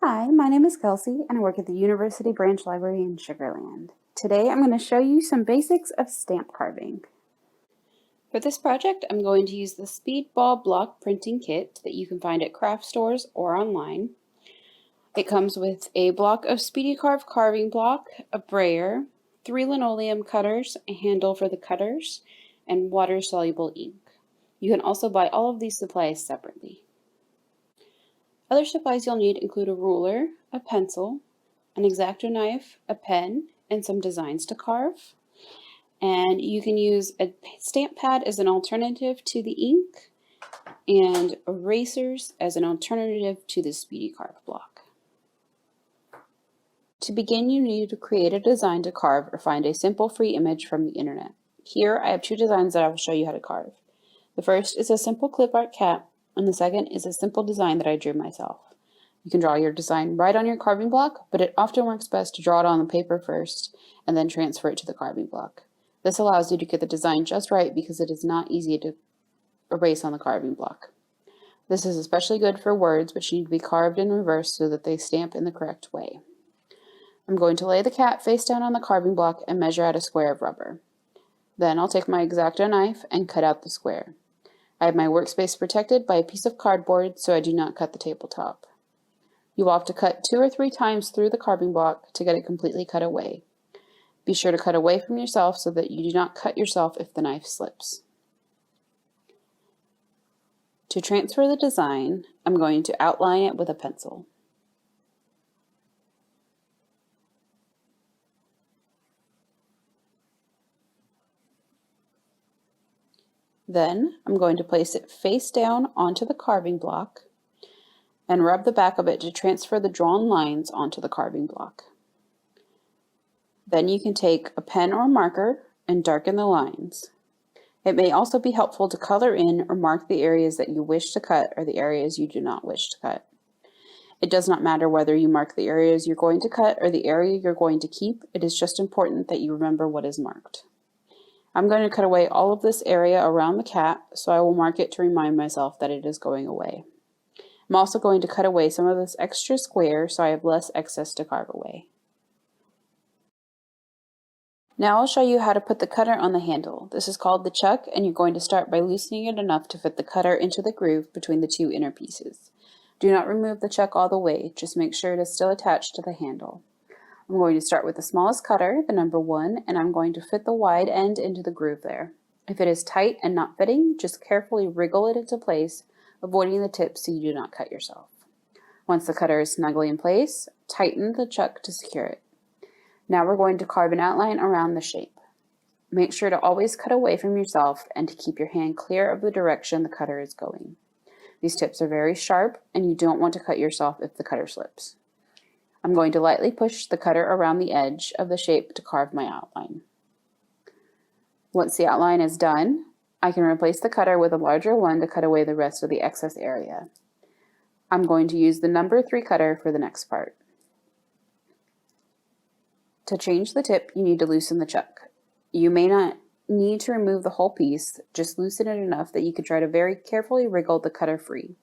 Hi, my name is Kelsey and I work at the University Branch Library in Sugar Land. Today I'm going to show you some basics of stamp carving. For this project, I'm going to use the Speedball block printing kit that you can find at craft stores or online. It comes with a block of Speedy Carve carving block, a brayer, 3 linoleum cutters, a handle for the cutters, and water-soluble ink. You can also buy all of these supplies separately. Other supplies you'll need include a ruler, a pencil, an X-Acto knife, a pen, and some designs to carve. And you can use a stamp pad as an alternative to the ink, and erasers as an alternative to the Speedy Carve block. To begin, you need to create a design to carve or find a simple free image from the internet. Here I have 2 designs that I will show you how to carve. The first is a simple clip art cat, and the second is a simple design that I drew myself. You can draw your design right on your carving block, but it often works best to draw it on the paper first and then transfer it to the carving block. This allows you to get the design just right because it is not easy to erase on the carving block. This is especially good for words which need to be carved in reverse so that they stamp in the correct way. I'm going to lay the cat face down on the carving block and measure out a square of rubber. Then I'll take my X-Acto knife and cut out the square. I have my workspace protected by a piece of cardboard so I do not cut the tabletop. You will have to cut 2 or 3 times through the carving block to get it completely cut away. Be sure to cut away from yourself so that you do not cut yourself if the knife slips. To transfer the design, I'm going to outline it with a pencil. Then I'm going to place it face down onto the carving block and rub the back of it to transfer the drawn lines onto the carving block. Then you can take a pen or marker and darken the lines. It may also be helpful to color in or mark the areas that you wish to cut or the areas you do not wish to cut. It does not matter whether you mark the areas you're going to cut or the area you're going to keep. It is just important that you remember what is marked. I'm going to cut away all of this area around the cat, so I will mark it to remind myself that it is going away. I'm also going to cut away some of this extra square so I have less excess to carve away. Now I'll show you how to put the cutter on the handle. This is called the chuck, and you're going to start by loosening it enough to fit the cutter into the groove between the 2 inner pieces. Do not remove the chuck all the way, just make sure it is still attached to the handle. I'm going to start with the smallest cutter, the number 1, and I'm going to fit the wide end into the groove there. If it is tight and not fitting, just carefully wriggle it into place, avoiding the tip so you do not cut yourself. Once the cutter is snugly in place, tighten the chuck to secure it. Now we're going to carve an outline around the shape. Make sure to always cut away from yourself and to keep your hand clear of the direction the cutter is going. These tips are very sharp and you don't want to cut yourself if the cutter slips. I'm going to lightly push the cutter around the edge of the shape to carve my outline. Once the outline is done, I can replace the cutter with a larger one to cut away the rest of the excess area. I'm going to use the number 3 cutter for the next part. To change the tip, you need to loosen the chuck. You may not need to remove the whole piece, just loosen it enough that you can try to very carefully wriggle the cutter free.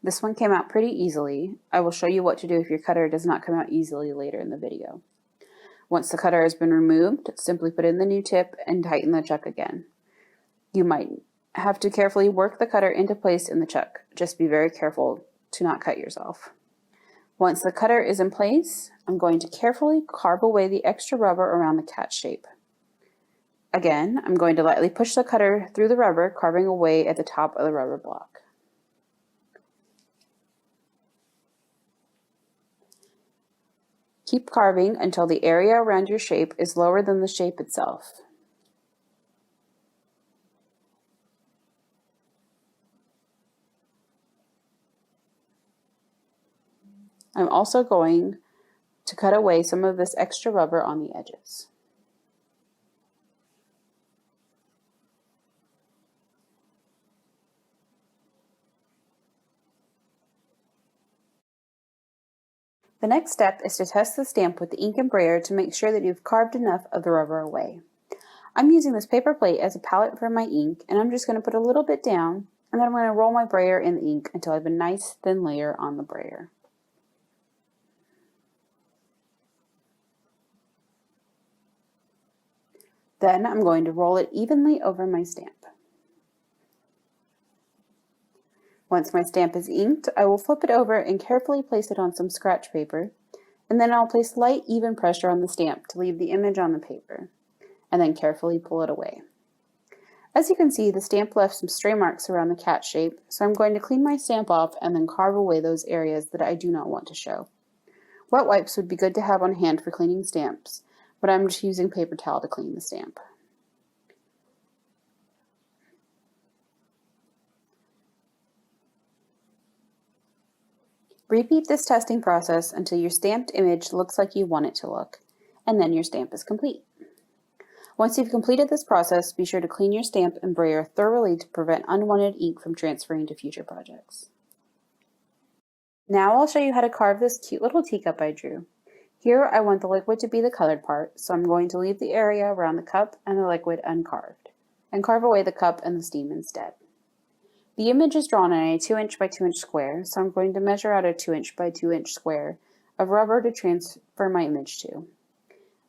This one came out pretty easily. I will show you what to do if your cutter does not come out easily later in the video. Once the cutter has been removed, simply put in the new tip and tighten the chuck again. You might have to carefully work the cutter into place in the chuck. Just be very careful to not cut yourself. Once the cutter is in place, I'm going to carefully carve away the extra rubber around the cat shape. Again, I'm going to lightly push the cutter through the rubber, carving away at the top of the rubber block. Keep carving until the area around your shape is lower than the shape itself. I'm also going to cut away some of this extra rubber on the edges. The next step is to test the stamp with the Ink Embraer to make sure that you've carved enough of the rubber away. I'm using this paper plate as a palette for my ink, and I'm just going to put a little bit down, and then I'm going to roll my brayer in the ink until I have a nice thin layer on the brayer. Then I'm going to roll it evenly over my stamp. Once my stamp is inked, I will flip it over and carefully place it on some scratch paper, and then I'll place light, even pressure on the stamp to leave the image on the paper, and then carefully pull it away. As you can see, the stamp left some stray marks around the cat shape, so I'm going to clean my stamp off and then carve away those areas that I do not want to show. Wet wipes would be good to have on hand for cleaning stamps, but I'm just using paper towel to clean the stamp. Repeat this testing process until your stamped image looks like you want it to look, and then your stamp is complete. Once you've completed this process, be sure to clean your Stamp Embraer thoroughly to prevent unwanted ink from transferring to future projects. Now I'll show you how to carve this cute little teacup I drew. Here I want the liquid to be the colored part, so I'm going to leave the area around the cup and the liquid uncarved, and carve away the cup and the steam instead. The image is drawn on a 2" by 2" square, so I'm going to measure out a 2" by 2" square of rubber to transfer my image to.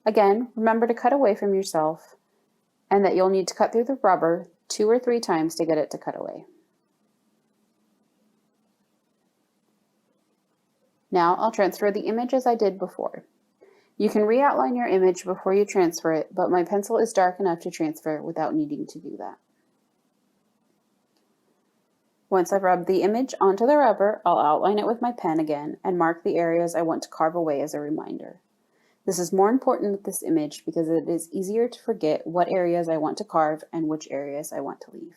Again, remember to cut away from yourself, and that you'll need to cut through the rubber 2 or 3 times to get it to cut away. Now I'll transfer the image as I did before. You can re-outline your image before you transfer it, but my pencil is dark enough to transfer without needing to do that. Once I've rubbed the image onto the rubber, I'll outline it with my pen again and mark the areas I want to carve away as a reminder. This is more important with this image because it is easier to forget what areas I want to carve and which areas I want to leave.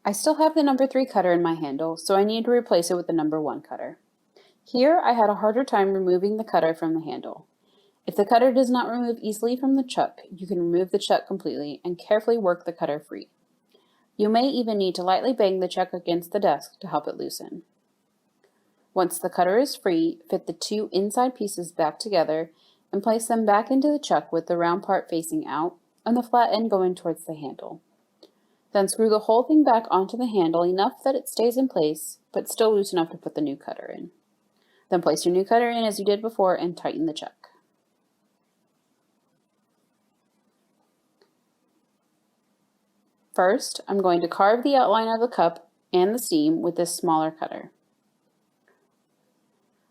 I still have the number 3 cutter in my handle, so I need to replace it with the number 1 cutter. Here I had a harder time removing the cutter from the handle. If the cutter does not remove easily from the chuck, you can remove the chuck completely and carefully work the cutter free. You may even need to lightly bang the chuck against the desk to help it loosen. Once the cutter is free, fit the 2 inside pieces back together and place them back into the chuck with the round part facing out and the flat end going towards the handle. Then screw the whole thing back onto the handle enough that it stays in place, but still loose enough to put the new cutter in. Then place your new cutter in as you did before and tighten the chuck. First, I'm going to carve the outline of the cup and the steam with this smaller cutter.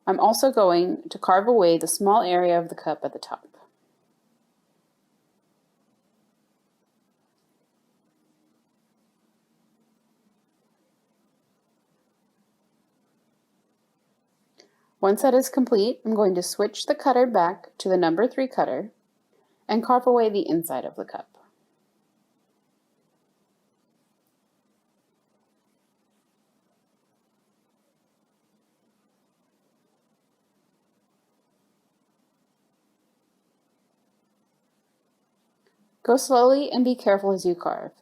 I'm also going to carve away the small area of the cup at the top. Once that is complete, I'm going to switch the cutter back to the number 3 cutter and carve away the inside of the cup. Go slowly and be careful as you carve.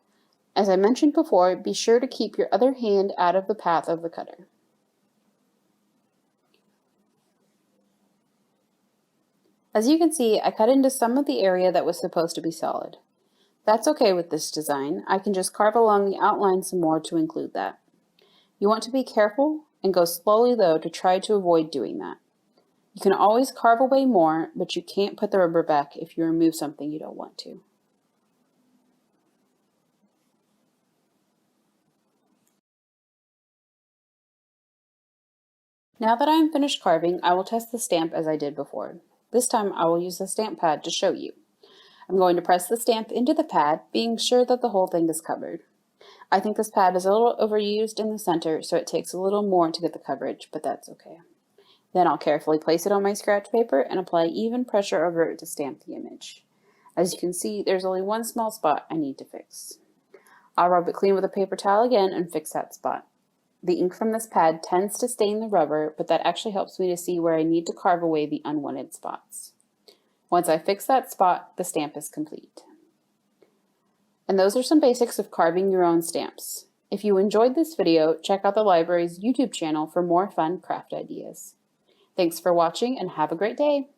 As I mentioned before, be sure to keep your other hand out of the path of the cutter. As you can see, I cut into some of the area that was supposed to be solid. That's okay with this design. I can just carve along the outline some more to include that. You want to be careful and go slowly though to try to avoid doing that. You can always carve away more, but you can't put the rubber back if you remove something you don't want to. Now that I am finished carving, I will test the stamp as I did before. This time I will use the stamp pad to show you. I'm going to press the stamp into the pad, being sure that the whole thing is covered. I think this pad is a little overused in the center, so it takes a little more to get the coverage, but that's okay. Then I'll carefully place it on my scratch paper and apply even pressure over it to stamp the image. As you can see, there's only one small spot I need to fix. I'll rub it clean with a paper towel again and fix that spot. The ink from this pad tends to stain the rubber, but that actually helps me to see where I need to carve away the unwanted spots. Once I fix that spot, the stamp is complete. And those are some basics of carving your own stamps. If you enjoyed this video, check out the library's YouTube channel for more fun craft ideas. Thanks for watching and have a great day!